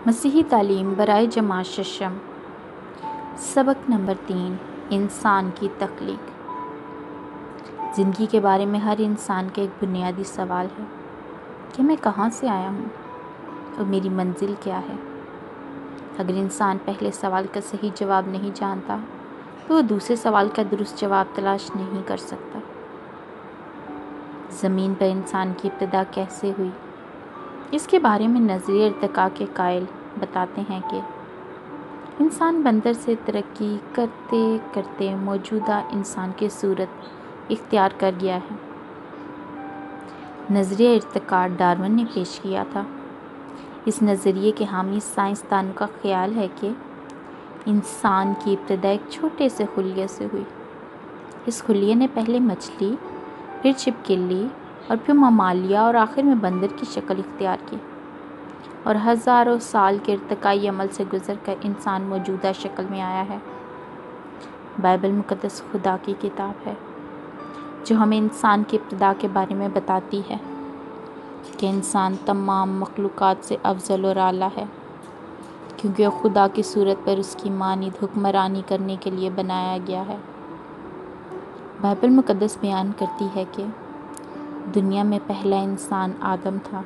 مسیحی تعلیم برائے جماعت ششم سبق نمبر 3 انسان کی تخلیق۔ زندگی کے بارے میں ہر انسان کا ایک بنیادی سوال ہے کہ میں کہاں سے آیا ہوں اور میری منزل کیا ہے۔ اگر انسان پہلے سوال کا صحیح جواب نہیں جانتا تو وہ دوسرے سوال کا درست جواب تلاش نہیں کر سکتا۔ زمین پر انسان کی ابتدا کیسے ہوئی، اس کے بارے میں نظریہ ارتقاء کے قائل بتاتے ہیں کہ انسان بندر سے ترقی کرتے کرتے موجودہ انسان کی صورت اختیار کر گیا ہے۔ نظریہ ارتقاء ڈارون نے پیش کیا تھا۔ اس نظریے کے حامی سائنسدانوں کا خیال ہے کہ انسان کی ابتدا ایک چھوٹے سے خلیے سے ہوئی۔ اس خلیے نے پہلے مچھلی، پھر چھپکلی اور پھر ممالیہ اور آخر میں بندر کی شکل اختیار کی، اور ہزاروں سال کے ارتقائی عمل سے گزر کر انسان موجودہ شکل میں آیا ہے۔ بائبل مقدس خدا کی کتاب ہے جو ہمیں انسان کی ابتدا کے بارے میں بتاتی ہے کہ انسان تمام مخلوقات سے افضل اور اعلیٰ ہے، کیونکہ وہ خدا کی صورت پر اس کی مانند حکمرانی کرنے کے لیے بنایا گیا ہے۔ بائبل مقدس بیان کرتی ہے کہ دنیا میں پہلا انسان آدم تھا،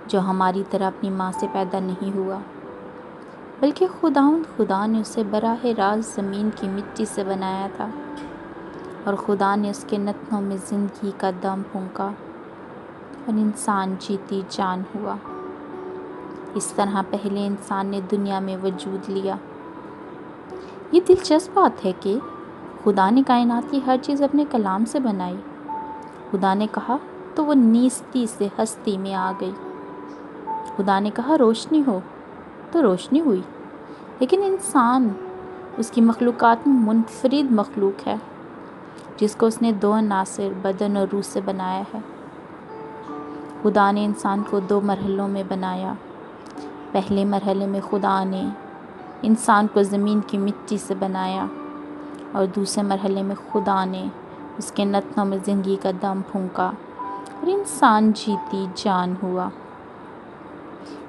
جو ہماری طرح اپنی ماں سے پیدا نہیں ہوا، بلکہ خدا نے اسے براہ راست زمین کی مٹی سے بنایا تھا، اور خدا نے اس کے نتنوں میں زندگی کا دم پھونکا اور انسان جیتی جان ہوا۔ اس طرح پہلے انسان نے دنیا میں وجود لیا۔ یہ دلچسپ بات ہے کہ خدا نے کائنات کی ہر چیز اپنے کلام سے بنائی۔ خدا نے کہا تو وہ نیستی سے ہستی میں آ گئی۔ خدا نے کہا روشنی ہو تو روشنی ہوئی۔ لیکن انسان اس کی مخلوقات میں منفرد مخلوق ہے، جس کو اس نے دو عناصر بدن اور روح سے بنایا ہے۔ خدا نے انسان کو دو مرحلوں میں بنایا۔ پہلے مرحلے میں خدا نے انسان کو زمین کی مٹی سے بنایا، اور دوسرے مرحلے میں خدا نے اس کے نتنوں میں زندگی کا دم پھونکا اور انسان جیتی جان ہوا۔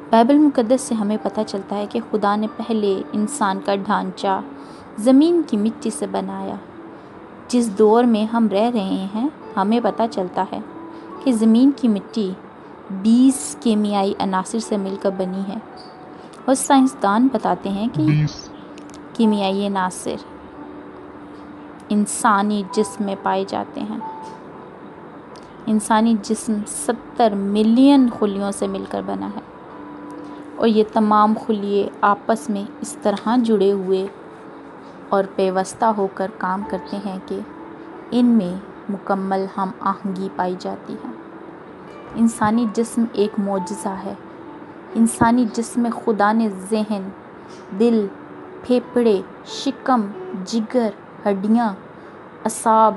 بائبل مقدس سے ہمیں پتہ چلتا ہے کہ خدا نے پہلے انسان کا ڈھانچہ زمین کی مٹی سے بنایا۔ جس دور میں ہم رہ رہے ہیں، ہمیں پتہ چلتا ہے کہ زمین کی مٹی 20 کیمیائی عناصر سے مل کر بنی ہے، اور سائنسدان بتاتے ہیں کہ کیمیائی عناصر انسانی جسم میں پائے جاتے ہیں۔ انسانی جسم 70 ملین خلیوں سے مل کر بنا ہے، اور یہ تمام خلیے آپس میں اس طرح جڑے ہوئے اور پیوستہ ہو کر کام کرتے ہیں کہ ان میں مکمل ہم آہنگی پائی جاتی ہے۔ انسانی جسم ایک معجزہ ہے۔ انسانی جسم میں خدا نے ذہن، دل، پھیپھڑے، شکم، جگر، ہڈیاں، اعصاب،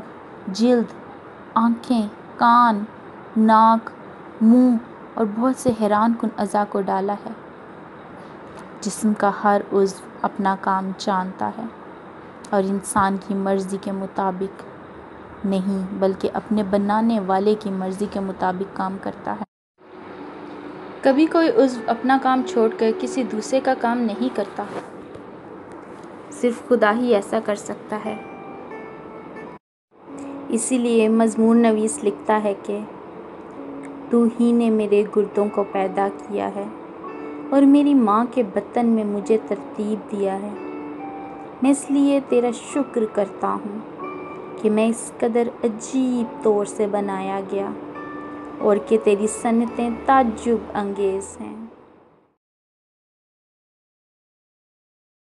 جلد، آنکھیں، کان، ناک، منہ اور بہت سے حیران کن اعضاء کو ڈالا ہے۔ جسم کا ہر عضو اپنا کام جانتا ہے اور انسان کی مرضی کے مطابق نہیں بلکہ اپنے بنانے والے کی مرضی کے مطابق کام کرتا ہے۔ کبھی کوئی عضو اپنا کام چھوڑ کر کسی دوسرے کا کام نہیں کرتا، صرف خدا ہی ایسا کر سکتا ہے۔ اسی لیے مزمور نویس لکھتا ہے کہ تو ہی نے میرے گردوں کو پیدا کیا ہے اور میری ماں کے بطن میں مجھے ترتیب دیا ہے۔ میں اس لیے تیرا شکر کرتا ہوں کہ میں اس قدر عجیب طور سے بنایا گیا اور کہ تیری صنعتیں تعجب انگیز ہیں۔